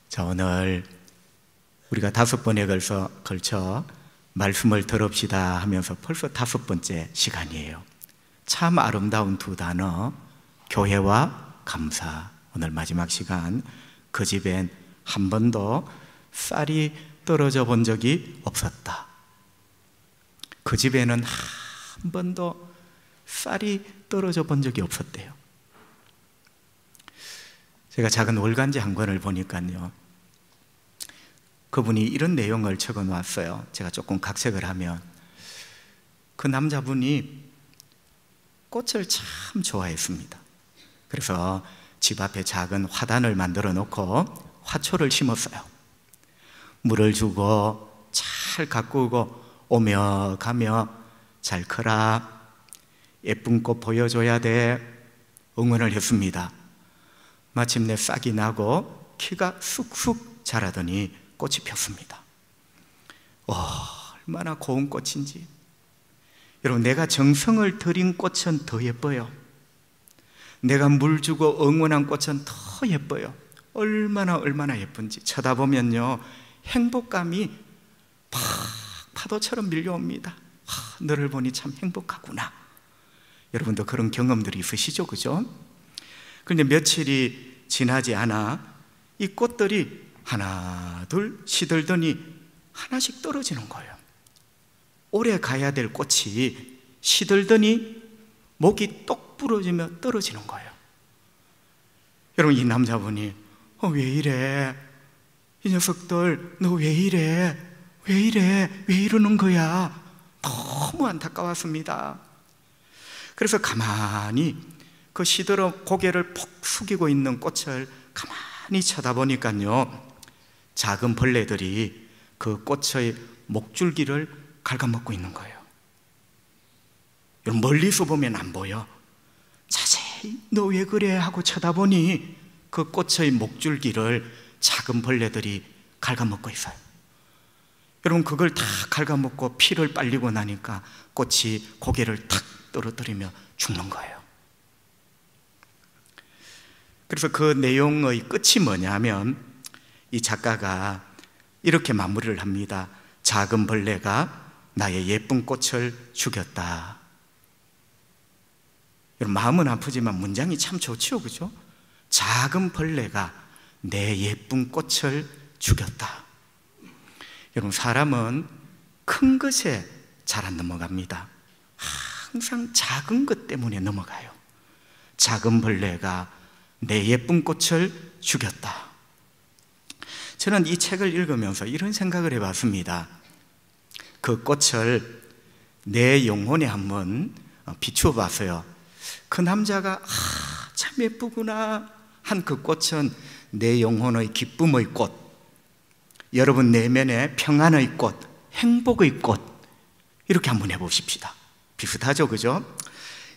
자, 오늘 우리가 5번에 걸쳐 말씀을 들읍시다 하면서 벌써 5번째 시간이에요. 참 아름다운 두 단어, 교회와 감사. 오늘 마지막 시간, 그 집엔 한 번도 쌀이 떨어져 본 적이 없었다. 그 집에는 한 번도 쌀이 떨어져 본 적이 없었대요. 제가 작은 월간지 한 권을 보니까요, 그분이 이런 내용을 적어 놨어요. 제가 조금 각색을 하면, 그 남자분이 꽃을 참 좋아했습니다. 그래서 집 앞에 작은 화단을 만들어 놓고 화초를 심었어요. 물을 주고 잘 가꾸고 오며 가며 잘 커라, 예쁜 꽃 보여줘야 돼, 응원을 했습니다. 마침내 싹이 나고 키가 쑥쑥 자라더니 꽃이 폈습니다. 얼마나 고운 꽃인지. 여러분, 내가 정성을 들인 꽃은 더 예뻐요. 내가 물 주고 응원한 꽃은 더 예뻐요. 얼마나 예쁜지 쳐다보면요, 행복감이 팍 파도처럼 밀려옵니다. 너를 보니 참 행복하구나. 여러분도 그런 경험들이 있으시죠? 그죠? 그런데 며칠이 지나지 않아 이 꽃들이 하나 둘 시들더니 하나씩 떨어지는 거예요. 오래 가야 될 꽃이 시들더니 목이 똑 부러지며 떨어지는 거예요. 여러분, 이 남자분이 왜 이래? 이 녀석들 너 왜 이래? 왜 이러는 거야? 너무 안타까웠습니다. 그래서 가만히 그 시들어 고개를 푹 숙이고 있는 꽃을 가만히 쳐다보니까요, 작은 벌레들이 그 꽃의 목줄기를 갉아먹고 있는 거예요. 여러분, 멀리서 보면 안 보여. 자세히 너 왜 그래 하고 쳐다보니 그 꽃의 목줄기를 작은 벌레들이 갉아먹고 있어요. 여러분, 그걸 다 갉아먹고 피를 빨리고 나니까 꽃이 고개를 탁 떨어뜨리며 죽는 거예요. 그래서 그 내용의 끝이 뭐냐면, 이 작가가 이렇게 마무리를 합니다. 작은 벌레가 나의 예쁜 꽃을 죽였다. 여러분, 마음은 아프지만 문장이 참 좋지요, 그죠? 작은 벌레가 내 예쁜 꽃을 죽였다. 여러분, 사람은 큰 것에 잘 안 넘어갑니다. 항상 작은 것 때문에 넘어가요. 작은 벌레가 내 예쁜 꽃을 죽였다. 저는 이 책을 읽으면서 이런 생각을 해봤습니다. 그 꽃을 내 영혼에 한번 비추어 봤어요. 그 남자가 참 예쁘구나 한 그 꽃은 내 영혼의 기쁨의 꽃, 여러분 내면의 평안의 꽃, 행복의 꽃, 이렇게 한번 해보십시다. 비슷하죠, 그죠?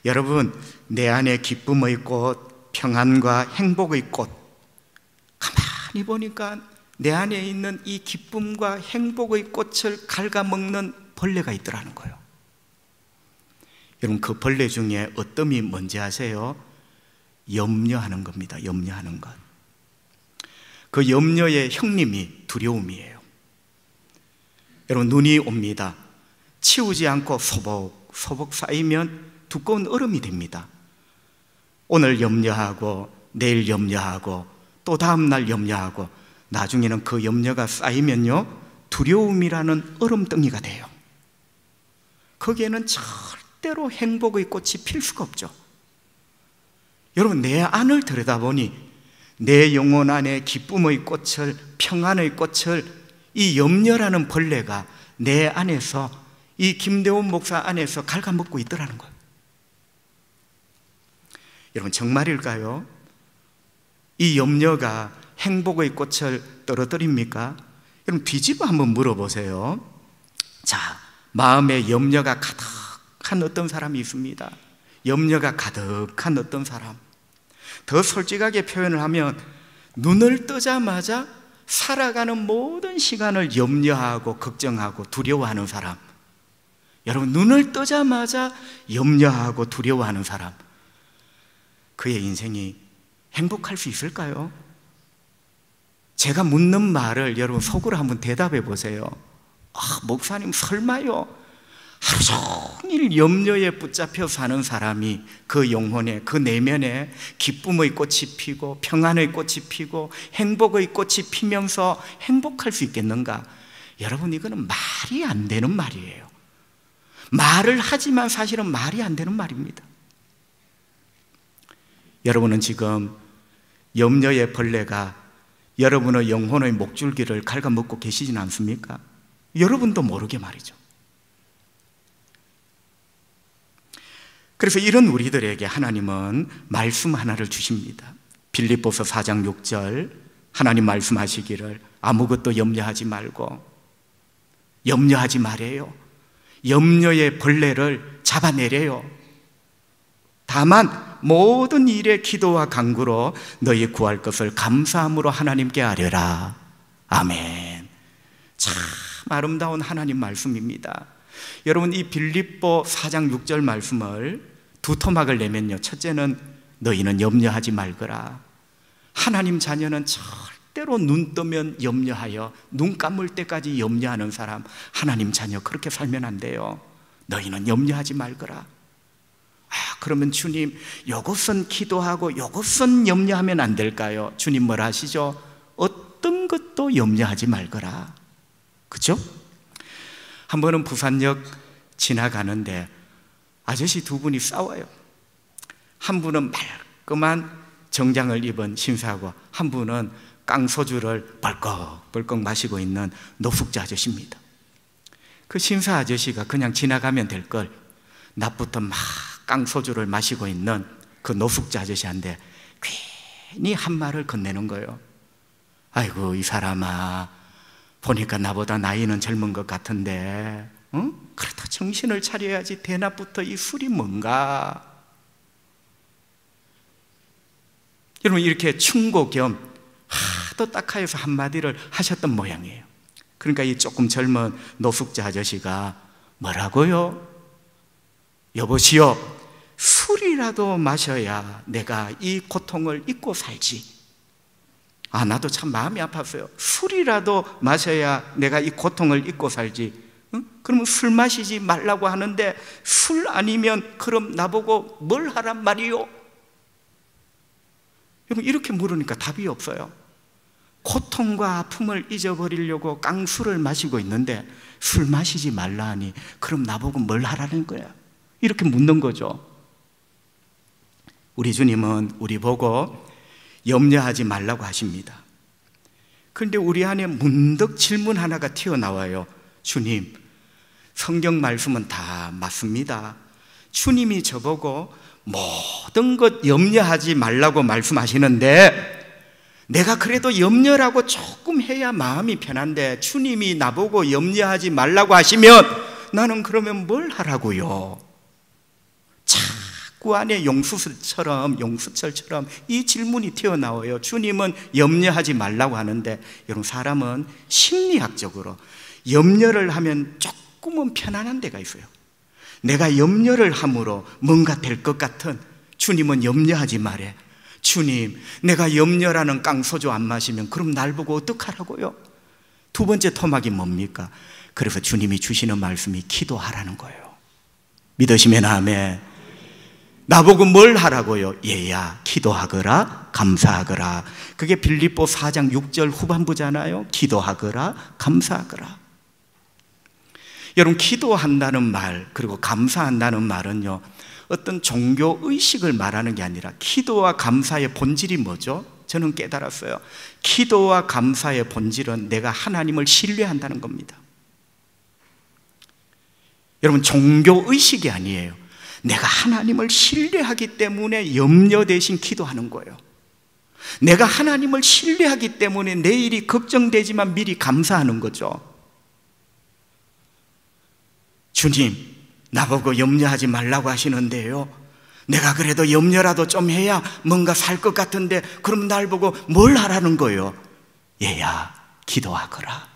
여러분, 내 안에 기쁨의 꽃, 평안과 행복의 꽃, 가만히 보니까 내 안에 있는 이 기쁨과 행복의 꽃을 갉아먹는 벌레가 있더라는 거예요. 여러분, 그 벌레 중에 어떤 이 뭔지 아세요? 염려하는 겁니다. 염려하는 것. 그 염려의 형님이 두려움이에요. 여러분, 눈이 옵니다. 치우지 않고 소복 쌓이면 두꺼운 얼음이 됩니다. 오늘 염려하고 내일 염려하고 또 다음 날 염려하고 나중에는 그 염려가 쌓이면요, 두려움이라는 얼음덩이가 돼요. 거기에는 절대로 행복의 꽃이 필 수가 없죠. 여러분, 내 안을 들여다보니 내 영혼 안에 기쁨의 꽃을, 평안의 꽃을 이 염려라는 벌레가 내 안에서, 이 김대원 목사 안에서 갉아먹고 있더라는 거예요. 여러분, 정말일까요? 이 염려가 행복의 꽃을 떨어뜨립니까? 여러분, 뒤집어 한번 물어보세요. 자, 마음에 염려가 가득한 어떤 사람이 있습니다. 염려가 가득한 어떤 사람. 더 솔직하게 표현을 하면, 눈을 뜨자마자 살아가는 모든 시간을 염려하고 걱정하고 두려워하는 사람. 여러분, 눈을 뜨자마자 염려하고 두려워하는 사람, 그의 인생이 행복할 수 있을까요? 제가 묻는 말을 여러분 속으로 한번 대답해 보세요. 목사님 설마요? 하루 종일 염려에 붙잡혀 사는 사람이 그 영혼에, 그 내면에 기쁨의 꽃이 피고 평안의 꽃이 피고 행복의 꽃이 피면서 행복할 수 있겠는가? 여러분, 이거는 말이 안 되는 말이에요. 말을 하지만 사실은 말이 안 되는 말입니다. 여러분은 지금 염려의 벌레가 여러분의 영혼의 목줄기를 갉아먹고 계시진 않습니까? 여러분도 모르게 말이죠. 그래서 이런 우리들에게 하나님은 말씀 하나를 주십니다. 빌립보서 4장 6절, 하나님 말씀하시기를 아무것도 염려하지 말고, 염려하지 말아요. 염려의 벌레를 잡아내래요. 다만 모든 일에 기도와 간구로 너희 구할 것을 감사함으로 하나님께 아뢰라. 아멘. 참 아름다운 하나님 말씀입니다. 여러분, 이 빌립보 4장 6절 말씀을 두 토막을 내면요, 첫째는 너희는 염려하지 말거라. 하나님 자녀는 절대로 눈 뜨면 염려하여 눈 감을 때까지 염려하는 사람, 하나님 자녀 그렇게 살면 안 돼요. 너희는 염려하지 말거라. 그러면 주님, 요것은 기도하고 요것은 염려하면 안 될까요? 주님 뭐라 하시죠? 어떤 것도 염려하지 말거라. 그죠? 한 번은 부산역 지나가는데 아저씨 두 분이 싸워요. 한 분은 말끔한 정장을 입은 신사하고 한 분은 깡소주를 벌컥벌컥 마시고 있는 노숙자 아저씨입니다. 그 신사 아저씨가 그냥 지나가면 될 걸 낮부터 막 깡소주를 마시고 있는 그 노숙자 아저씨한테 괜히 한 말을 건네는 거예요. 아이고, 이 사람아, 보니까 나보다 나이는 젊은 것 같은데, 응? 그래도 정신을 차려야지. 대낮부터 이 술이 뭔가. 여러분, 이렇게 충고 겸 하도 딱하여서 한마디를 하셨던 모양이에요. 그러니까 이 조금 젊은 노숙자 아저씨가 뭐라고요? 여보시오, 술이라도 마셔야 내가 이 고통을 잊고 살지. 나도 참 마음이 아팠어요. 술이라도 마셔야 내가 이 고통을 잊고 살지. 응? 그러면 술 마시지 말라고 하는데 술 아니면 그럼 나보고 뭘 하란 말이요? 여러분, 이렇게 물으니까 답이 없어요. 고통과 아픔을 잊어버리려고 깡술을 마시고 있는데 술 마시지 말라 하니 그럼 나보고 뭘 하라는 거야? 이렇게 묻는 거죠. 우리 주님은 우리 보고 염려하지 말라고 하십니다. 그런데 우리 안에 문득 질문 하나가 튀어나와요. 주님, 성경 말씀은 다 맞습니다. 주님이 저보고 모든 것 염려하지 말라고 말씀하시는데 내가 그래도 염려라고 조금 해야 마음이 편한데 주님이 나보고 염려하지 말라고 하시면 나는 그러면 뭘 하라고요? 자꾸 안에 용수철처럼 이 질문이 튀어나와요. 주님은 염려하지 말라고 하는데, 여러분, 사람은 심리학적으로 염려를 하면 조금은 편안한 데가 있어요. 내가 염려를 함으로 뭔가 될 것 같은, 주님은 염려하지 말래. 주님, 내가 염려라는 깡소주 안 마시면 그럼 날 보고 어떡하라고요? 두 번째 토막이 뭡니까? 그래서 주님이 주시는 말씀이 기도하라는 거예요. 믿으시면 아멘. 나보고 뭘 하라고요? 얘야, 기도하거라, 감사하거라. 그게 빌립보 4장 6절 후반부잖아요. 기도하거라, 감사하거라. 여러분, 기도한다는 말, 그리고 감사한다는 말은요, 어떤 종교의식을 말하는 게 아니라 기도와 감사의 본질이 뭐죠? 저는 깨달았어요. 기도와 감사의 본질은 내가 하나님을 신뢰한다는 겁니다. 여러분, 종교의식이 아니에요. 내가 하나님을 신뢰하기 때문에 염려 대신 기도하는 거예요. 내가 하나님을 신뢰하기 때문에 내일이 걱정되지만 미리 감사하는 거죠. 주님, 나보고 염려하지 말라고 하시는데요, 내가 그래도 염려라도 좀 해야 뭔가 살 것 같은데 그럼 날 보고 뭘 하라는 거예요? 얘야, 기도하거라.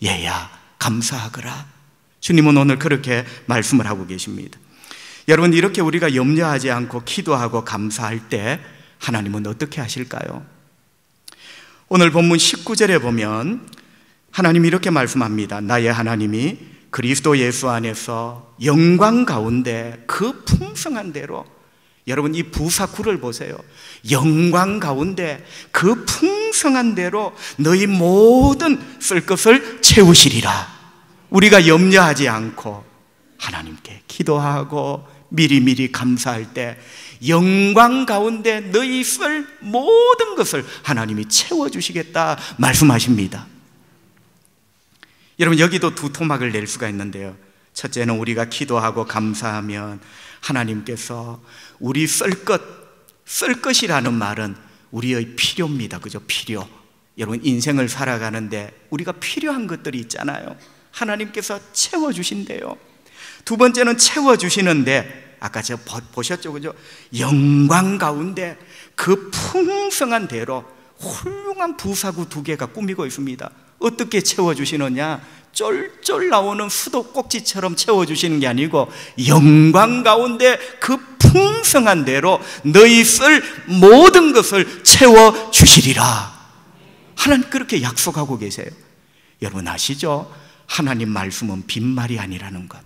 얘야, 감사하거라. 주님은 오늘 그렇게 말씀을 하고 계십니다. 여러분, 이렇게 우리가 염려하지 않고 기도하고 감사할 때 하나님은 어떻게 하실까요? 오늘 본문 19절에 보면 하나님이 이렇게 말씀합니다. 나의 하나님이 그리스도 예수 안에서 영광 가운데 그 풍성한 대로, 여러분 이 부사구를 보세요. 영광 가운데 그 풍성한 대로 너희 모든 쓸 것을 채우시리라. 우리가 염려하지 않고 하나님께 기도하고 미리미리 감사할 때 영광 가운데 너희 쓸 모든 것을 하나님이 채워주시겠다 말씀하십니다. 여러분 여기도 두 토막을 낼 수가 있는데요. 첫째는 우리가 기도하고 감사하면 하나님께서 우리 쓸 것이라는 말은 우리의 필요입니다. 그죠? 필요. 여러분 인생을 살아가는데 우리가 필요한 것들이 있잖아요. 하나님께서 채워주신대요. 두 번째는 채워주시는데 아까 저 보셨죠? 그죠? 영광 가운데 그 풍성한 대로 훌륭한 부사구 2개가 꾸미고 있습니다. 어떻게 채워주시느냐? 쫄쫄 나오는 수도꼭지처럼 채워주시는 게 아니고 영광 가운데 그 풍성한 대로 너희 쓸 모든 것을 채워주시리라. 하나님 그렇게 약속하고 계세요. 여러분 아시죠? 하나님 말씀은 빈말이 아니라는 것.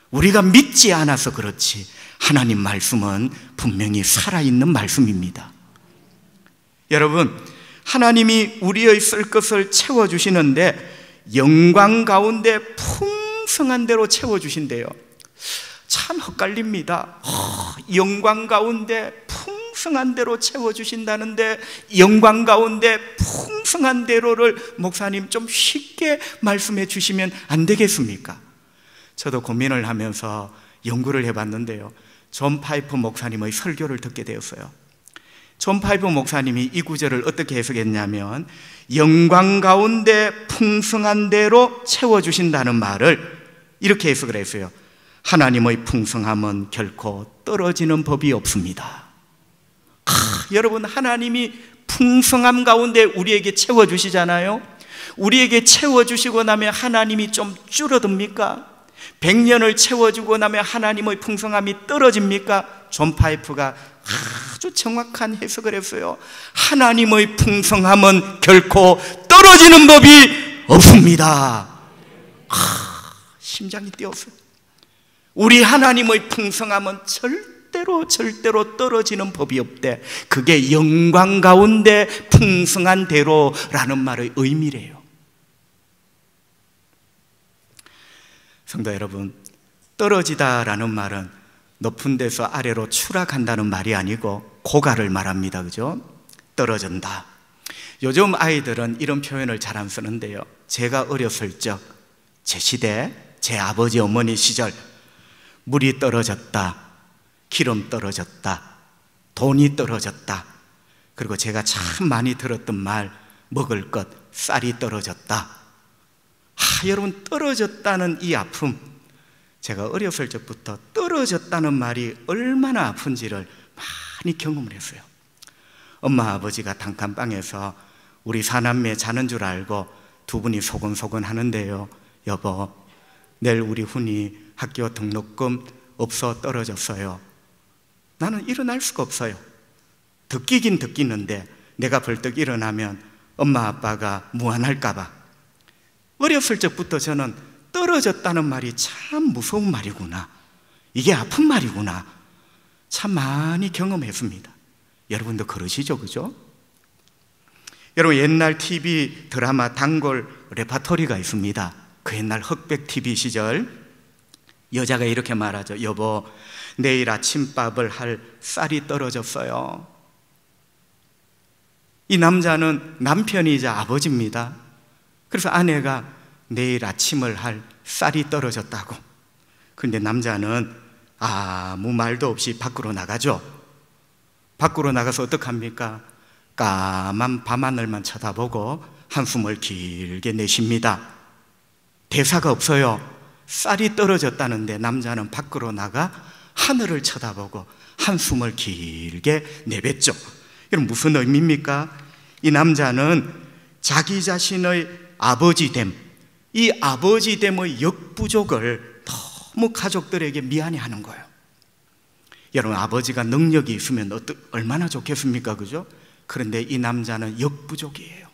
우리가 믿지 않아서 그렇지 하나님 말씀은 분명히 살아있는 말씀입니다. 여러분 하나님이 우리의 쓸 것을 채워주시는데 영광 가운데 풍성한 대로 채워주신대요. 참 헷갈립니다. 영광 가운데 풍성한 대로 채워주신다는데 영광 가운데 풍성한 대로를 목사님 좀 쉽게 말씀해 주시면 안 되겠습니까? 저도 고민을 하면서 연구를 해봤는데요. 존 파이프 목사님의 설교를 듣게 되었어요. 존 파이프 목사님이 이 구절을 어떻게 해석했냐면 영광 가운데 풍성한 대로 채워주신다는 말을 이렇게 해석을 했어요. 하나님의 풍성함은 결코 떨어지는 법이 없습니다. 여러분 하나님이 풍성함 가운데 우리에게 채워주시잖아요. 우리에게 채워주시고 나면 하나님이 좀 줄어듭니까? 100년을 채워주고 나면 하나님의 풍성함이 떨어집니까? 존 파이프가 아주 정확한 해석을 했어요. 하나님의 풍성함은 결코 떨어지는 법이 없습니다. 심장이 뛰었어요. 우리 하나님의 풍성함은 절대로 떨어지는 법이 없대. 그게 영광 가운데 풍성한 대로라는 말의 의미래요. 성도 여러분, 떨어지다라는 말은 높은 데서 아래로 추락한다는 말이 아니고 고갈을 말합니다. 그죠? 떨어진다. 요즘 아이들은 이런 표현을 잘 안 쓰는데요. 제가 어렸을 적, 제 시대, 제 아버지 어머니 시절 물이 떨어졌다, 기름 떨어졌다, 돈이 떨어졌다, 그리고 제가 참 많이 들었던 말, 먹을 것, 쌀이 떨어졌다. 여러분 떨어졌다는 이 아픔, 제가 어렸을 적부터 떨어졌다는 말이 얼마나 아픈지를 많이 경험을 했어요. 엄마 아버지가 단칸방에서 우리 사남매 자는 줄 알고 두 분이 소곤소곤 하는데요. 여보, 내일 우리 훈이 학교 등록금 없어 떨어졌어요. 나는 일어날 수가 없어요. 듣기긴 듣기는데 내가 벌떡 일어나면 엄마 아빠가 무안할까 봐. 어렸을 적부터 저는 떨어졌다는 말이 참 무서운 말이구나, 이게 아픈 말이구나 참 많이 경험했습니다. 여러분도 그러시죠? 그죠? 여러분 옛날 TV 드라마 단골 레파토리가 있습니다. 그 옛날 흑백 TV 시절 여자가 이렇게 말하죠. 여보, 내일 아침밥을 할 쌀이 떨어졌어요. 이 남자는 남편이자 아버지입니다. 그래서 아내가 내일 아침을 할 쌀이 떨어졌다고. 그런데 남자는 아무 말도 없이 밖으로 나가죠. 밖으로 나가서 어떡합니까? 까만 밤하늘만 쳐다보고 한숨을 길게 내쉽니다. 대사가 없어요. 쌀이 떨어졌다는데 남자는 밖으로 나가 하늘을 쳐다보고 한숨을 길게 내뱉죠. 이건 무슨 의미입니까? 이 남자는 자기 자신의 아버지됨, 이 아버지됨의 역부족을 너무 가족들에게 미안해하는 거예요. 여러분 아버지가 능력이 있으면 얼마나 좋겠습니까? 그죠? 그런데 이 남자는 역부족이에요.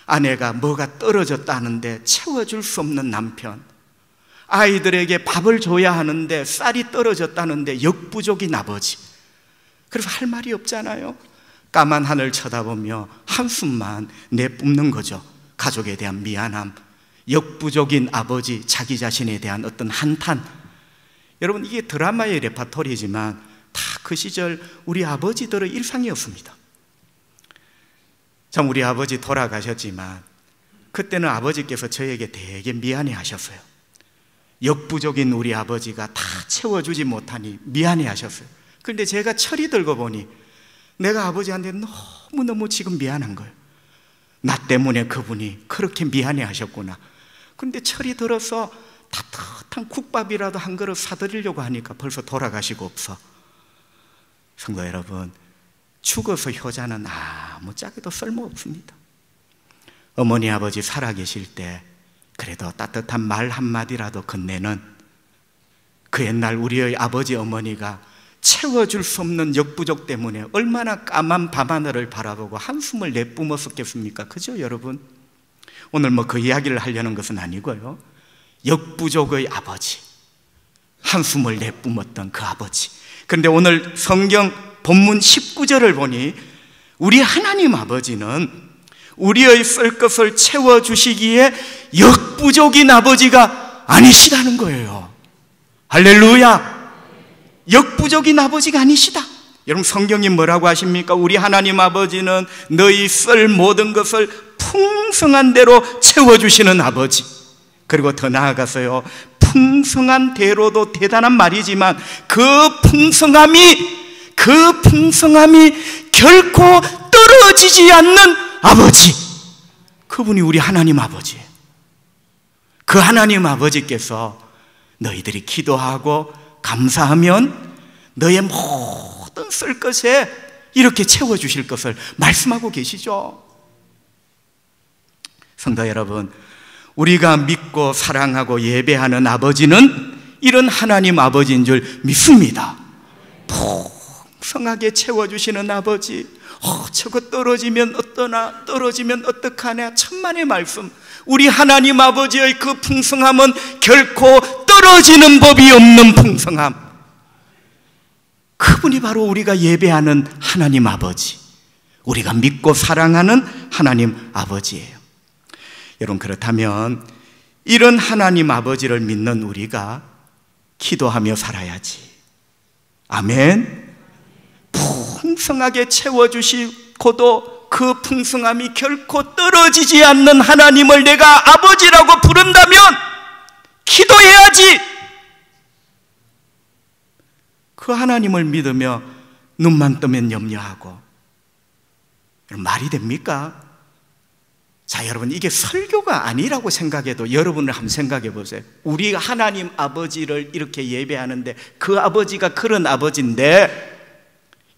아내가 뭐가 떨어졌다는데 채워줄 수 없는 남편, 아이들에게 밥을 줘야 하는데 쌀이 떨어졌다는데 역부족인 아버지. 그래서 할 말이 없잖아요. 까만 하늘 쳐다보며 한숨만 내뿜는 거죠. 가족에 대한 미안함, 역부족인 아버지, 자기 자신에 대한 어떤 한탄. 여러분, 이게 드라마의 레파토리지만 다 그 시절 우리 아버지들의 일상이었습니다. 참, 우리 아버지 돌아가셨지만 그때는 아버지께서 저에게 되게 미안해 하셨어요. 역부족인 우리 아버지가 다 채워주지 못하니 미안해 하셨어요. 그런데 제가 철이 들고 보니 내가 아버지한테 너무너무 지금 미안한 거예요. 나 때문에 그분이 그렇게 미안해 하셨구나. 그런데 철이 들어서 따뜻한 국밥이라도 한 그릇 사드리려고 하니까 벌써 돌아가시고 없어. 성도 여러분, 죽어서 효자는 아무짝에도 쓸모없습니다. 어머니 아버지 살아계실 때 그래도 따뜻한 말 한마디라도 건네는, 그 옛날 우리의 아버지 어머니가 채워줄 수 없는 역부족 때문에 얼마나 까만 밤하늘을 바라보고 한숨을 내뿜었었겠습니까? 그죠, 여러분? 오늘 그 이야기를 하려는 것은 아니고요, 역부족의 아버지, 한숨을 내뿜었던 그 아버지. 그런데 오늘 성경 본문 19절을 보니 우리 하나님 아버지는 우리의 쓸 것을 채워주시기에 역부족인 아버지가 아니시다는 거예요. 할렐루야! 역부족인 아버지가 아니시다. 여러분, 성경이 뭐라고 하십니까? 우리 하나님 아버지는 너희 쓸 모든 것을 풍성한 대로 채워주시는 아버지. 그리고 더 나아가서요, 풍성한 대로도 대단한 말이지만 그 풍성함이 결코 떨어지지 않는 아버지, 그분이 우리 하나님 아버지예요. 그 하나님 아버지께서 너희들이 기도하고 감사하면 너의 모든 쓸 것에 이렇게 채워주실 것을 말씀하고 계시죠. 성도 여러분, 우리가 믿고 사랑하고 예배하는 아버지는 이런 하나님 아버지인 줄 믿습니다. 풍성하게 채워주시는 아버지. 저거 떨어지면 어떠나, 떨어지면 어떡하냐, 천만의 말씀. 우리 하나님 아버지의 그 풍성함은 결코 떨어지는 법이 없는 풍성함. 그분이 바로 우리가 예배하는 하나님 아버지, 우리가 믿고 사랑하는 하나님 아버지예요. 여러분, 그렇다면 이런 하나님 아버지를 믿는 우리가 기도하며 살아야지. 아멘. 풍성하게 채워주시고도 그 풍성함이 결코 떨어지지 않는 하나님을 내가 아버지라고 부른다면 기도해야지. 그 하나님을 믿으며 눈만 뜨면 염려하고, 말이 됩니까? 자, 여러분, 이게 설교가 아니라고 생각해도 여러분을 한번 생각해 보세요. 우리 하나님 아버지를 이렇게 예배하는데 그 아버지가 그런 아버지인데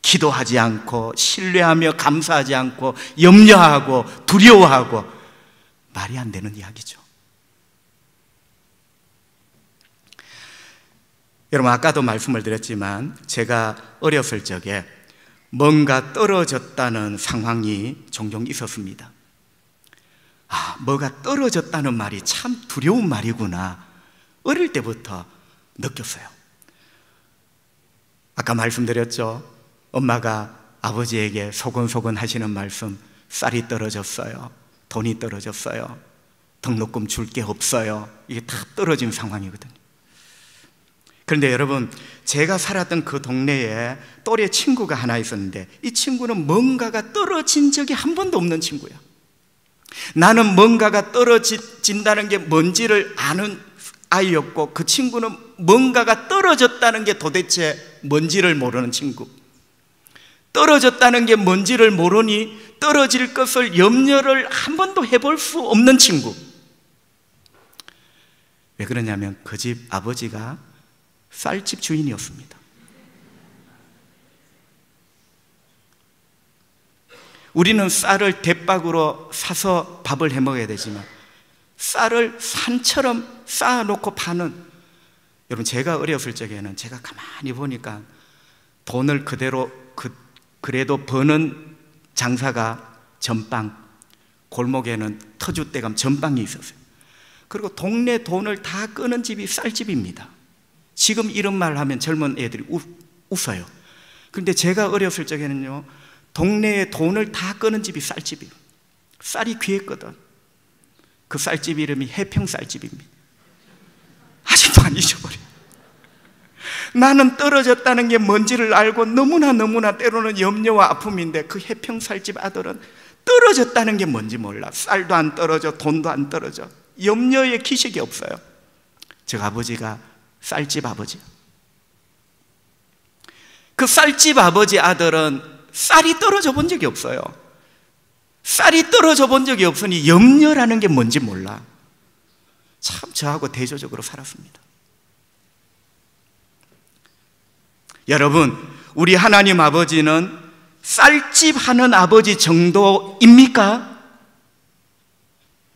기도하지 않고 신뢰하며 감사하지 않고 염려하고 두려워하고, 말이 안 되는 이야기죠. 여러분, 아까도 말씀을 드렸지만 제가 어렸을 적에 뭔가 떨어졌다는 상황이 종종 있었습니다. 뭐가 떨어졌다는 말이 참 두려운 말이구나, 어릴 때부터 느꼈어요. 아까 말씀드렸죠. 엄마가 아버지에게 소곤소곤 하시는 말씀, 쌀이 떨어졌어요, 돈이 떨어졌어요, 등록금 줄 게 없어요. 이게 다 떨어진 상황이거든요. 그런데 여러분, 제가 살았던 그 동네에 또래 친구가 하나 있었는데 이 친구는 뭔가가 떨어진 적이 한 번도 없는 친구야. 나는 뭔가가 떨어진다는 게 뭔지를 아는 아이였고, 그 친구는 뭔가가 떨어졌다는 게 도대체 뭔지를 모르는 친구. 떨어졌다는 게 뭔지를 모르니 떨어질 것을 염려를 한 번도 해볼 수 없는 친구. 왜 그러냐면 그 집 아버지가 쌀집 주인이었습니다. 우리는 쌀을 대박으로 사서 밥을 해 먹어야 되지만 쌀을 산처럼 쌓아놓고 파는, 여러분, 제가 어렸을 적에는 제가 가만히 보니까 돈을 그대로 그래도 버는 장사가 전빵, 골목에는 터줏대감 전빵이 있었어요. 그리고 동네 돈을 다 끄는 집이 쌀집입니다. 지금 이런 말 하면 젊은 애들이 웃어요. 그런데 제가 어렸을 적에는요, 동네에 돈을 다 끄는 집이 쌀집이에요. 쌀이 귀했거든. 그 쌀집 이름이 해평쌀집입니다. 아직도 안 잊어버려요. 나는 떨어졌다는 게 뭔지를 알고 너무나 때로는 염려와 아픔인데, 그 해평쌀집 아들은 떨어졌다는 게 뭔지 몰라. 쌀도 안 떨어져, 돈도 안 떨어져. 염려의 기색이 없어요. 저 아버지가 쌀집 아버지. 그 쌀집 아버지 아들은 쌀이 떨어져 본 적이 없어요. 쌀이 떨어져 본 적이 없으니 염려라는 게 뭔지 몰라. 참 저하고 대조적으로 살았습니다. 여러분, 우리 하나님 아버지는 쌀집 하는 아버지 정도입니까?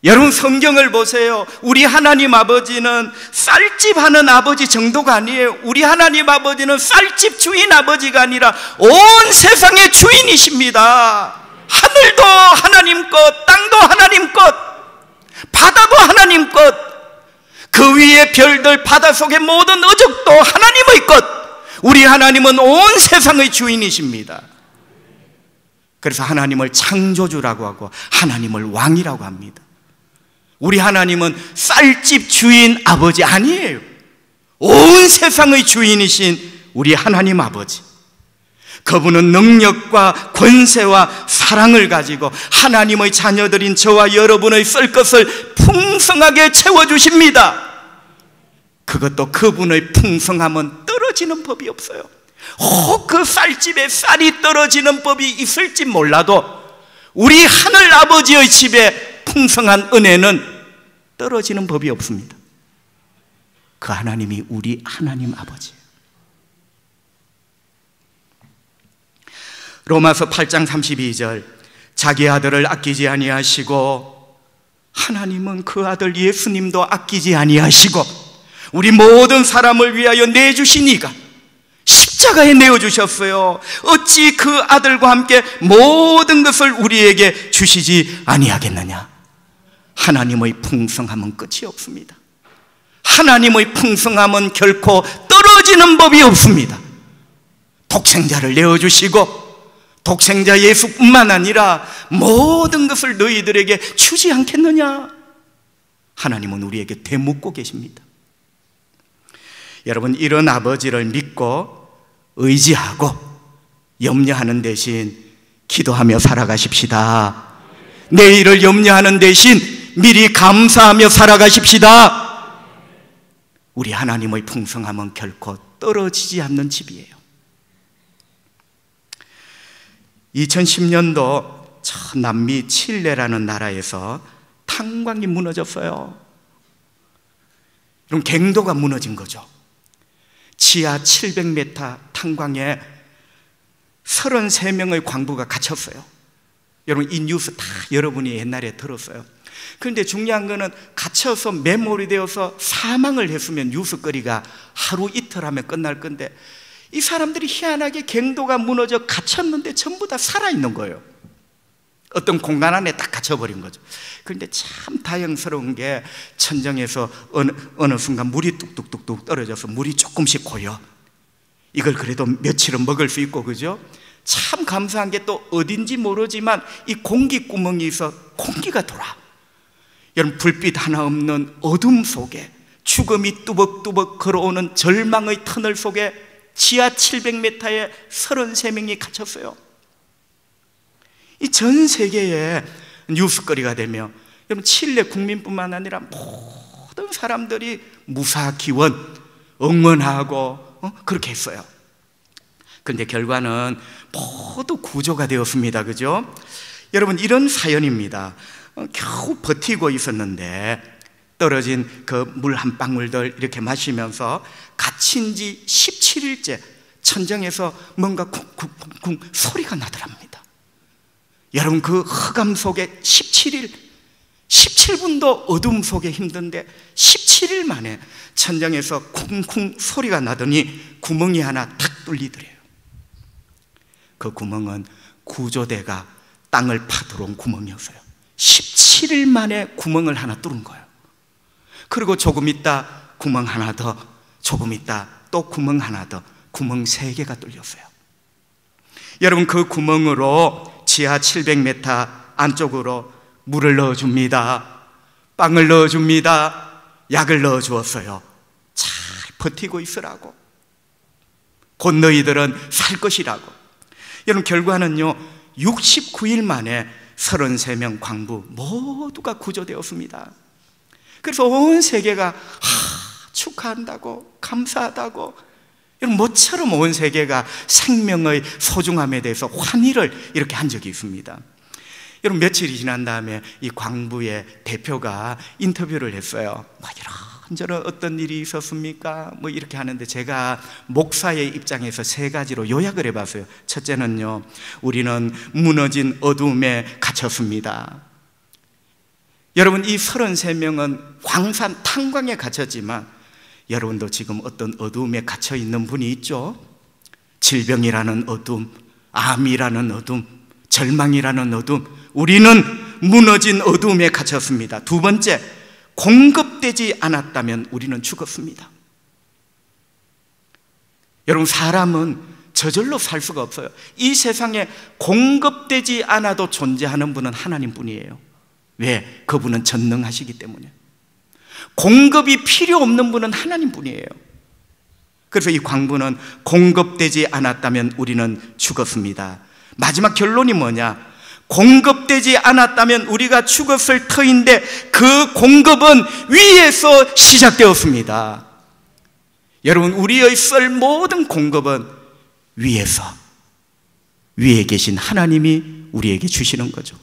여러분, 성경을 보세요. 우리 하나님 아버지는 쌀집 하는 아버지 정도가 아니에요. 우리 하나님 아버지는 쌀집 주인 아버지가 아니라 온 세상의 주인이십니다. 하늘도 하나님 것, 땅도 하나님 것, 바다도 하나님 것, 그 위에 별들, 바다 속의 모든 어족도 하나님의 것. 우리 하나님은 온 세상의 주인이십니다. 그래서 하나님을 창조주라고 하고 하나님을 왕이라고 합니다. 우리 하나님은 쌀집 주인 아버지 아니에요. 온 세상의 주인이신 우리 하나님 아버지. 그분은 능력과 권세와 사랑을 가지고 하나님의 자녀들인 저와 여러분의 쓸 것을 풍성하게 채워주십니다. 그것도 그분의 풍성함은 떨어지는 법이 없어요. 혹 그 쌀집에 쌀이 떨어지는 법이 있을지 몰라도 우리 하늘 아버지의 집에 풍성한 은혜는 떨어지는 법이 없습니다. 그 하나님이 우리 하나님 아버지예요. 로마서 8장 32절, 자기 아들을 아끼지 아니하시고 하나님은 그 아들 예수님도 아끼지 아니하시고 우리 모든 사람을 위하여 내주시니가 십자가에 내어주셨어요. 어찌 그 아들과 함께 모든 것을 우리에게 주시지 아니하겠느냐. 하나님의 풍성함은 끝이 없습니다. 하나님의 풍성함은 결코 떨어지는 법이 없습니다. 독생자를 내어주시고 독생자 예수뿐만 아니라 모든 것을 너희들에게 주지 않겠느냐. 하나님은 우리에게 되묻고 계십니다. 여러분, 이런 아버지를 믿고 의지하고 염려하는 대신 기도하며 살아가십시다. 내일을 염려하는 대신 미리 감사하며 살아가십시다. 우리 하나님의 풍성함은 결코 떨어지지 않는 집이에요. 2010년도 남미 칠레라는 나라에서 탄광이 무너졌어요. 그럼 갱도가 무너진 거죠. 지하 700m 탄광에 33명의 광부가 갇혔어요. 여러분, 이 뉴스 다 여러분이 옛날에 들었어요. 그런데 중요한 거는 갇혀서 매몰이 되어서 사망을 했으면 뉴스거리가 하루 이틀 하면 끝날 건데, 이 사람들이 희한하게 갱도가 무너져 갇혔는데 전부 다 살아있는 거예요. 어떤 공간 안에 딱 갇혀버린 거죠. 그런데 참 다행스러운 게 천정에서 어느 순간 물이 뚝뚝뚝뚝 떨어져서 물이 조금씩 고여. 이걸 그래도 며칠은 먹을 수 있고, 그죠? 참 감사한 게 또 어딘지 모르지만 이 공기 구멍이 있어 공기가 돌아. 여러분, 불빛 하나 없는 어둠 속에 죽음이 뚜벅뚜벅 걸어오는 절망의 터널 속에 지하 700m에 33명이 갇혔어요. 이 전 세계에 뉴스거리가 되며, 여러분, 칠레 국민뿐만 아니라 모든 사람들이 무사기원 응원하고 그렇게 했어요. 그런데 결과는 모두 구조가 되었습니다. 그죠? 여러분, 이런 사연입니다. 겨우 버티고 있었는데 떨어진 그 물 한 방울들 이렇게 마시면서 갇힌 지 17일째 천정에서 뭔가 쿵쿵쿵쿵 소리가 나더랍니다. 여러분, 그 흑암 속에 17분도 어둠 속에 힘든데 17일 만에 천정에서 쿵쿵 소리가 나더니 구멍이 하나 탁 뚫리더래요. 그 구멍은 구조대가 땅을 파들어온 구멍이었어요. 17일 만에 구멍을 하나 뚫은 거예요. 그리고 조금 있다 구멍 하나 더, 조금 있다 또 구멍 하나 더, 구멍 3개가 뚫렸어요. 여러분, 그 구멍으로 지하 700m 안쪽으로 물을 넣어줍니다. 빵을 넣어줍니다. 약을 넣어주었어요. 잘 버티고 있으라고. 곧 너희들은 살 것이라고. 여러분, 결과는요 69일 만에 33명 광부 모두가 구조되었습니다. 그래서 온 세계가 축하한다고, 감사하다고, 여러분, 모처럼 온 세계가 생명의 소중함에 대해서 환희를 이렇게 한 적이 있습니다. 여러분, 며칠이 지난 다음에 이 광부의 대표가 인터뷰를 했어요. 이런저런 어떤 일이 있었습니까? 이렇게 하는데 제가 목사의 입장에서 3가지로 요약을 해봤어요. 첫째는요, 우리는 무너진 어두움에 갇혔습니다. 여러분, 이 33명은 광산 탄광에 갇혔지만 여러분도 지금 어떤 어두움에 갇혀 있는 분이 있죠? 질병이라는 어둠, 암이라는 어둠, 절망이라는 어둠. 우리는 무너진 어두움에 갇혔습니다. 2번째, 공급되지 않았다면 우리는 죽었습니다. 여러분, 사람은 저절로 살 수가 없어요. 이 세상에 공급되지 않아도 존재하는 분은 하나님뿐이에요. 왜? 그분은 전능하시기 때문에. 공급이 필요 없는 분은 하나님뿐이에요. 그래서 이 광부는 공급되지 않았다면 우리는 죽었습니다. 마지막 결론이 뭐냐? 공급되지 않았다면 우리가 죽었을 터인데 그 공급은 위에서 시작되었습니다. 여러분, 우리의 썰 모든 공급은 위에서, 위에 계신 하나님이 우리에게 주시는 거죠.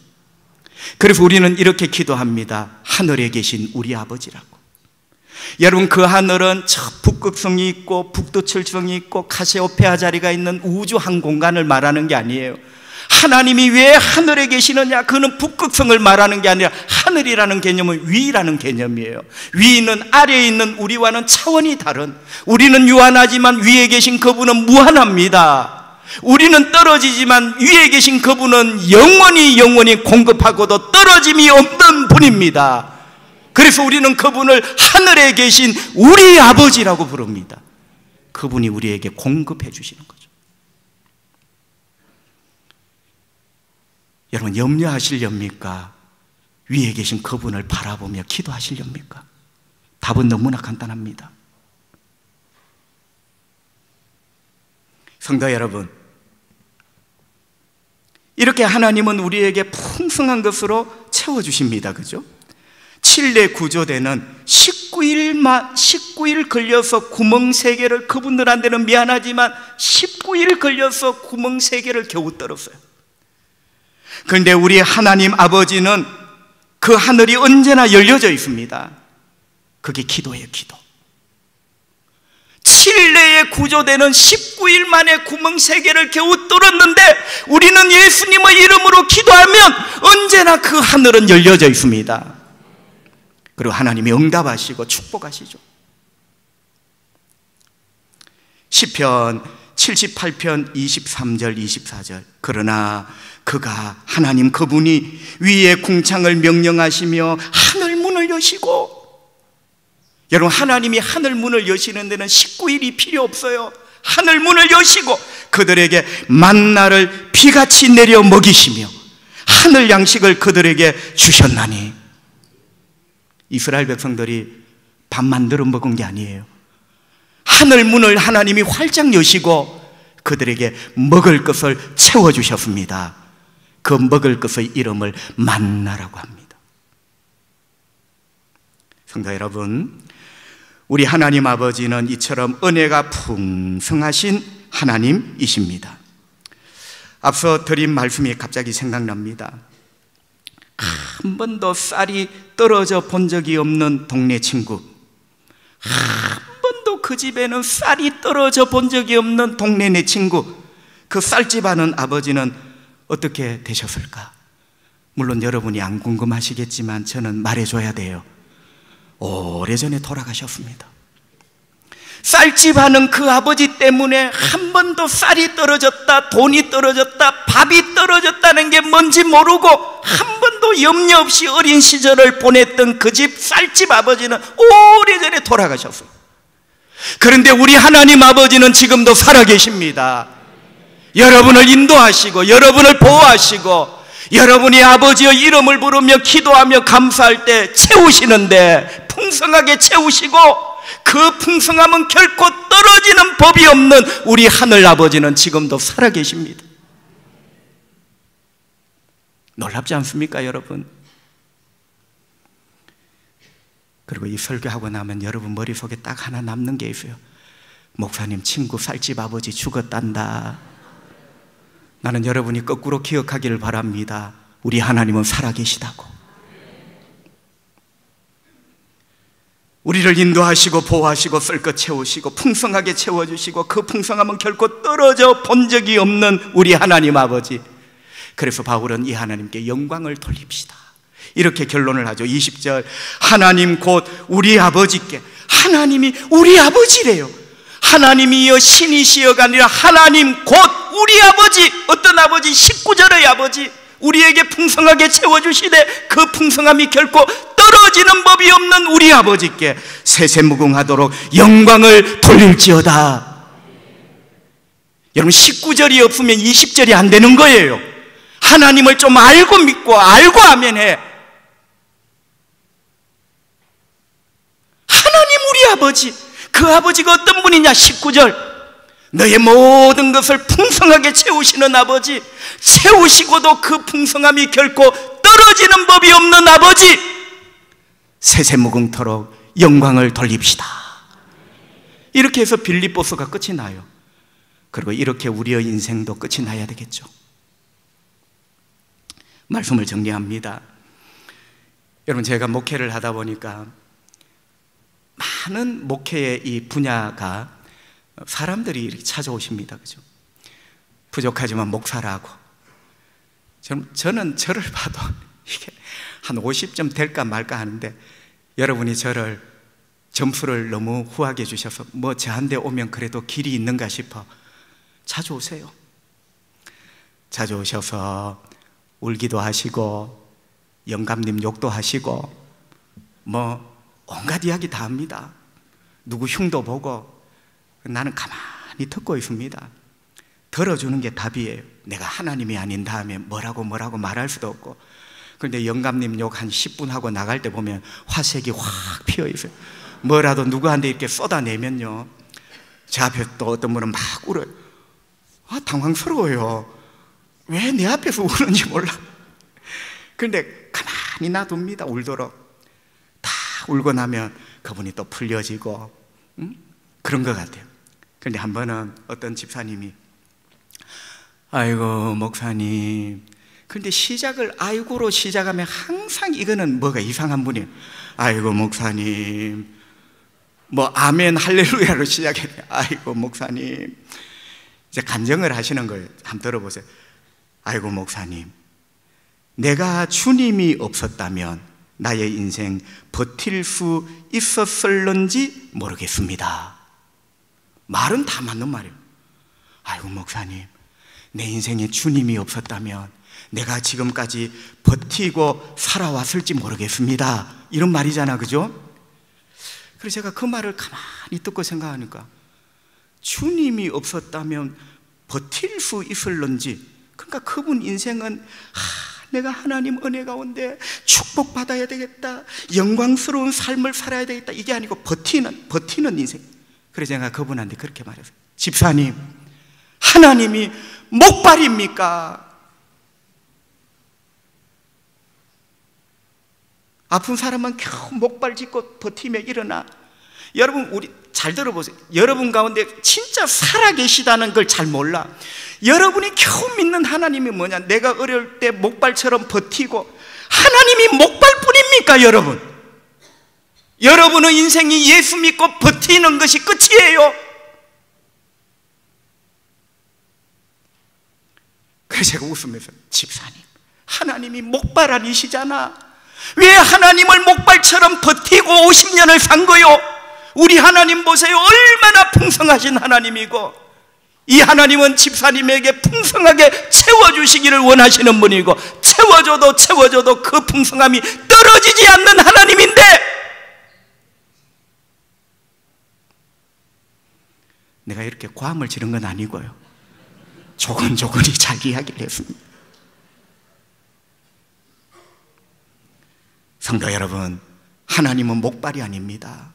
그래서 우리는 이렇게 기도합니다. 하늘에 계신 우리 아버지라고. 여러분, 그 하늘은 저 북극성이 있고 북두칠성이 있고 카시오페아 자리가 있는 우주 한 공간을 말하는 게 아니에요. 하나님이 왜 하늘에 계시느냐? 그는 북극성을 말하는 게 아니라 하늘이라는 개념은 위라는 개념이에요. 위는 아래에 있는 우리와는 차원이 다른, 우리는 유한하지만 위에 계신 그분은 무한합니다. 우리는 떨어지지만 위에 계신 그분은 영원히 공급하고도 떨어짐이 없는 분입니다. 그래서 우리는 그분을 하늘에 계신 우리 아버지라고 부릅니다. 그분이 우리에게 공급해 주시는 거죠. 여러분, 염려하시렵니까? 위에 계신 그분을 바라보며 기도하시렵니까? 답은 너무나 간단합니다. 성도 여러분, 이렇게 하나님은 우리에게 풍성한 것으로 채워주십니다. 그죠? 칠레 구조대는 19일 걸려서 구멍 3개를, 그분들한테는 미안하지만 19일 걸려서 구멍 3개를 겨우 뚫었어요. 그런데 우리 하나님 아버지는 그 하늘이 언제나 열려져 있습니다. 그게 기도예요, 기도. 칠레의 구조대는 19일 만에 구멍 3개를 겨우 뚫었는데 우리는 예수님의 이름으로 기도하면 언제나 그 하늘은 열려져 있습니다. 그리고 하나님이 응답하시고 축복하시죠. 시편 78편 23절 24절. 그러나 그가, 하나님 그분이 위에 궁창을 명령하시며 하늘 문을 여시고, 여러분, 하나님이 하늘 문을 여시는 데는 19일이 필요 없어요. 하늘 문을 여시고 그들에게 만나를 비같이 내려 먹이시며 하늘 양식을 그들에게 주셨나니. 이스라엘 백성들이 밥 만들어 먹은 게 아니에요. 하늘 문을 하나님이 활짝 여시고 그들에게 먹을 것을 채워주셨습니다. 그 먹을 것의 이름을 만나라고 합니다. 성도 여러분, 우리 하나님 아버지는 이처럼 은혜가 풍성하신 하나님이십니다. 앞서 드린 말씀이 갑자기 생각납니다. 한 번도 쌀이 떨어져 본 적이 없는 동네 친구, 한 번도 그 집에는 쌀이 떨어져 본 적이 없는 동네 내 친구, 그 쌀집 하는 아버지는 어떻게 되셨을까? 물론 여러분이 안 궁금하시겠지만 저는 말해줘야 돼요. 오래전에 돌아가셨습니다. 쌀집 하는 그 아버지 때문에 한 번도 쌀이 떨어졌다, 돈이 떨어졌다, 밥이 떨어졌다는 게 뭔지 모르고 한 번도 염려 없이 어린 시절을 보냈던 그 집 쌀집 아버지는 오래전에 돌아가셨어요. 그런데 우리 하나님 아버지는 지금도 살아계십니다. 여러분을 인도하시고 여러분을 보호하시고 여러분이 아버지의 이름을 부르며 기도하며 감사할 때 채우시는데, 풍성하게 채우시고 그 풍성함은 결코 떨어지는 법이 없는 우리 하늘 아버지는 지금도 살아계십니다. 놀랍지 않습니까, 여러분? 그리고 이 설교하고 나면 여러분 머릿속에 딱 하나 남는 게 있어요. 목사님 친구 쌀집 아버지 죽었단다. 나는 여러분이 거꾸로 기억하기를 바랍니다. 우리 하나님은 살아계시다고. 우리를 인도하시고 보호하시고 쓸것 채우시고 풍성하게 채워주시고 그 풍성함은 결코 떨어져 본 적이 없는 우리 하나님 아버지. 그래서 바울은 이 하나님께 영광을 돌립시다, 이렇게 결론을 하죠. 20절, 하나님 곧 우리 아버지께. 하나님이 우리 아버지래요. 하나님이여 신이시여가 아니라 하나님 곧 우리 아버지. 어떤 아버지? 19절의 아버지. 우리에게 풍성하게 채워주시되 그 풍성함이 결코 떨어지는 법이 없는 우리 아버지께 세세무궁하도록 영광을 돌릴지어다. 여러분 19절이 없으면 20절이 안 되는 거예요. 하나님을 좀 알고 믿고 알고 아멘해. 하나님 우리 아버지, 그 아버지가 어떤 분이냐? 19절, 너의 모든 것을 풍성하게 채우시는 아버지, 채우시고도 그 풍성함이 결코 떨어지는 법이 없는 아버지, 세세무궁토록 영광을 돌립시다. 이렇게 해서 빌립보서가 끝이 나요. 그리고 이렇게 우리의 인생도 끝이 나야 되겠죠. 말씀을 정리합니다. 여러분, 제가 목회를 하다 보니까 많은 목회의 이 분야가 사람들이 이렇게 찾아오십니다. 그죠? 부족하지만 목사라고. 저는 저를 봐도 이게 한 50점 될까 말까 하는데, 여러분이 저를 점수를 너무 후하게 주셔서 뭐 저한테 오면 그래도 길이 있는가 싶어 자주 오세요. 자주 오셔서 울기도 하시고 영감님 욕도 하시고 뭐 온갖 이야기 다 합니다. 누구 흉도 보고. 나는 가만히 듣고 있습니다. 들어주는 게 답이에요. 내가 하나님이 아닌 다음에 뭐라고 말할 수도 없고. 그런데 영감님 욕 한 10분 하고 나갈 때 보면 화색이 확 피어 있어요. 뭐라도 누구한테 이렇게 쏟아내면요, 제 앞에 또 어떤 분은 막 울어요. 당황스러워요. 왜 내 앞에서 우는지 몰라. 그런데 가만히 놔둡니다. 울도록. 다 울고 나면 그분이 또 풀려지고, 그런 것 같아요. 그런데 한 번은 어떤 집사님이, 아이고 목사님, 그런데 시작을 아이고로 시작하면 항상 이거는 뭐가 이상한 분이에요. 아이고 목사님, 뭐 아멘 할렐루야로 시작해요. 아이고 목사님. 이제 간증을 하시는 거예요. 한번 들어보세요. 아이고 목사님, 내가 주님이 없었다면 나의 인생 버틸 수 있었을런지 모르겠습니다. 말은 다 맞는 말이에요. 아이고 목사님, 내 인생에 주님이 없었다면 내가 지금까지 버티고 살아왔을지 모르겠습니다. 이런 말이잖아, 그죠? 그래서 제가 그 말을 가만히 듣고 생각하니까, 주님이 없었다면 버틸 수 있을런지, 그러니까 그분 인생은 내가 하나님 은혜 가운데 축복받아야 되겠다, 영광스러운 삶을 살아야 되겠다, 이게 아니고 버티는 인생. 그래서 제가 그분한테 그렇게 말했어요. 집사님, 하나님이 목발입니까? 아픈 사람은 겨우 목발 짚고 버티며 일어나. 여러분, 우리 잘 들어보세요. 여러분 가운데 진짜 살아계시다는 걸 잘 몰라. 여러분이 겨우 믿는 하나님이 뭐냐? 내가 어려울 때 목발처럼 버티고, 하나님이 목발뿐입니까, 여러분? 여러분의 인생이 예수 믿고 버티는 것이 끝이에요. 그래서 제가 웃으면서, 집사님, 하나님이 목발 아니시잖아. 왜 하나님을 목발처럼 버티고 50년을 산 거요? 우리 하나님 보세요. 얼마나 풍성하신 하나님이고, 이 하나님은 집사님에게 풍성하게 채워주시기를 원하시는 분이고, 채워줘도 그 풍성함이 떨어지지 않는 하나님인데, 내가 이렇게 고함을 지른 건 아니고요, 조근조근히 자기 이야기를 했습니다. 성도 여러분, 하나님은 목발이 아닙니다.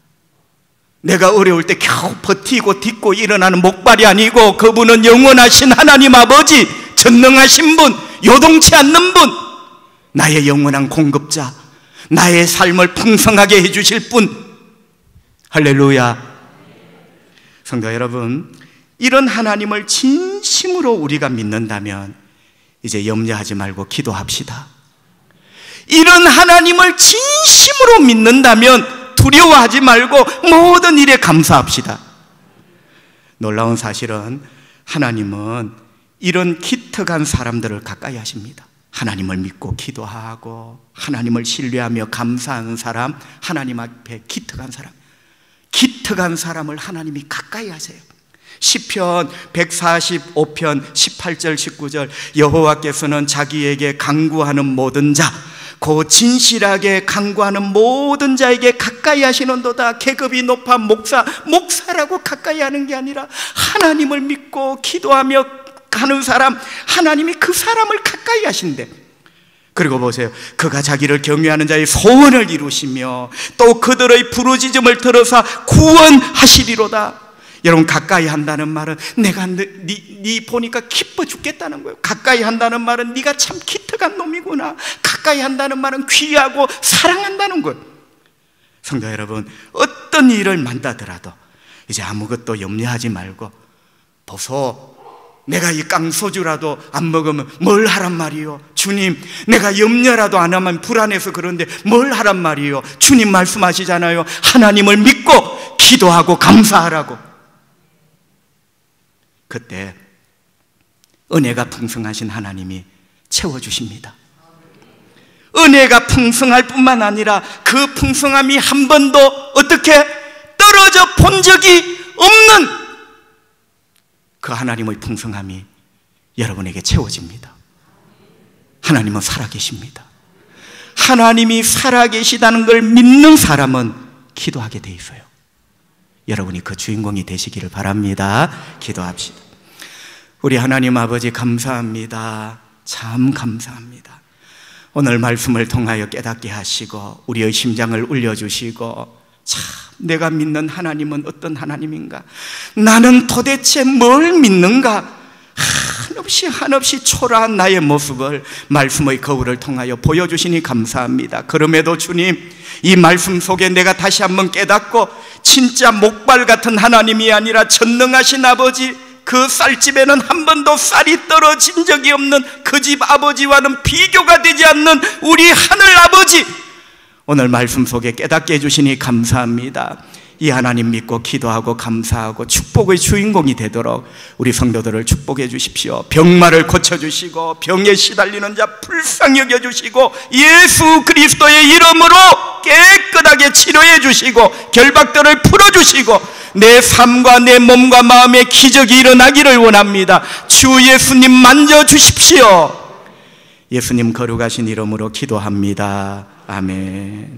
내가 어려울 때 겨우 버티고 딛고 일어나는 목발이 아니고, 그분은 영원하신 하나님 아버지, 전능하신 분, 요동치 않는 분, 나의 영원한 공급자, 나의 삶을 풍성하게 해주실 분. 할렐루야. 성도 여러분, 이런 하나님을 진심으로 우리가 믿는다면 이제 염려하지 말고 기도합시다. 이런 하나님을 진심으로 믿는다면 두려워하지 말고 모든 일에 감사합시다. 놀라운 사실은 하나님은 이런 기특한 사람들을 가까이 하십니다. 하나님을 믿고 기도하고 하나님을 신뢰하며 감사하는 사람, 하나님 앞에 기특한 사람을 하나님이 가까이 하세요. 시편 145편 18절 19절, 여호와께서는 자기에게 간구하는 모든 자, 그 진실하게 간구하는 모든 자에게 가까이 하시는도다. 계급이 높아 목사라고 가까이 하는 게 아니라 하나님을 믿고 기도하며 가는 사람, 하나님이 그 사람을 가까이 하신대. 그리고 보세요, 그가 자기를 경외하는 자의 소원을 이루시며 또 그들의 부르짖음을 들어서 구원하시리로다. 여러분, 가까이 한다는 말은 내가 네 보니까 기뻐 죽겠다는 거예요. 가까이 한다는 말은 네가 참 기특한 놈이구나. 가까이 한다는 말은 귀하고 사랑한다는 거예요. 성도 여러분, 어떤 일을 만나더라도 이제 아무것도 염려하지 말고, 보소, 내가 이 깡소주라도 안 먹으면 뭘 하란 말이요? 주님, 내가 염려라도 안 하면 불안해서 그런데 뭘 하란 말이요? 주님 말씀하시잖아요, 하나님을 믿고 기도하고 감사하라고. 그때 은혜가 풍성하신 하나님이 채워주십니다. 은혜가 풍성할 뿐만 아니라 그 풍성함이 한 번도 어떻게 떨어져 본 적이 없는 그 하나님의 풍성함이 여러분에게 채워집니다. 하나님은 살아계십니다. 하나님이 살아계시다는 걸 믿는 사람은 기도하게 돼 있어요. 여러분이 그 주인공이 되시기를 바랍니다. 기도합시다. 우리 하나님 아버지, 감사합니다. 참 감사합니다. 오늘 말씀을 통하여 깨닫게 하시고 우리의 심장을 울려주시고, 참 내가 믿는 하나님은 어떤 하나님인가, 나는 도대체 뭘 믿는가, 한없이 초라한 나의 모습을 말씀의 거울을 통하여 보여주시니 감사합니다. 그럼에도 주님, 이 말씀 속에 내가 다시 한번 깨닫고, 진짜 목발 같은 하나님이 아니라 전능하신 아버지, 그 쌀집에는 한 번도 쌀이 떨어진 적이 없는 그 집 아버지와는 비교가 되지 않는 우리 하늘 아버지, 오늘 말씀 속에 깨닫게 해주시니 감사합니다. 이 하나님 믿고 기도하고 감사하고 축복의 주인공이 되도록 우리 성도들을 축복해 주십시오. 병마를 고쳐주시고 병에 시달리는 자 불쌍히 여겨주시고 예수 그리스도의 이름으로 깨끗하게 치료해 주시고 결박들을 풀어주시고 내 삶과 내 몸과 마음에 기적이 일어나기를 원합니다. 주 예수님 만져주십시오. 예수님 거룩하신 이름으로 기도합니다. 아멘.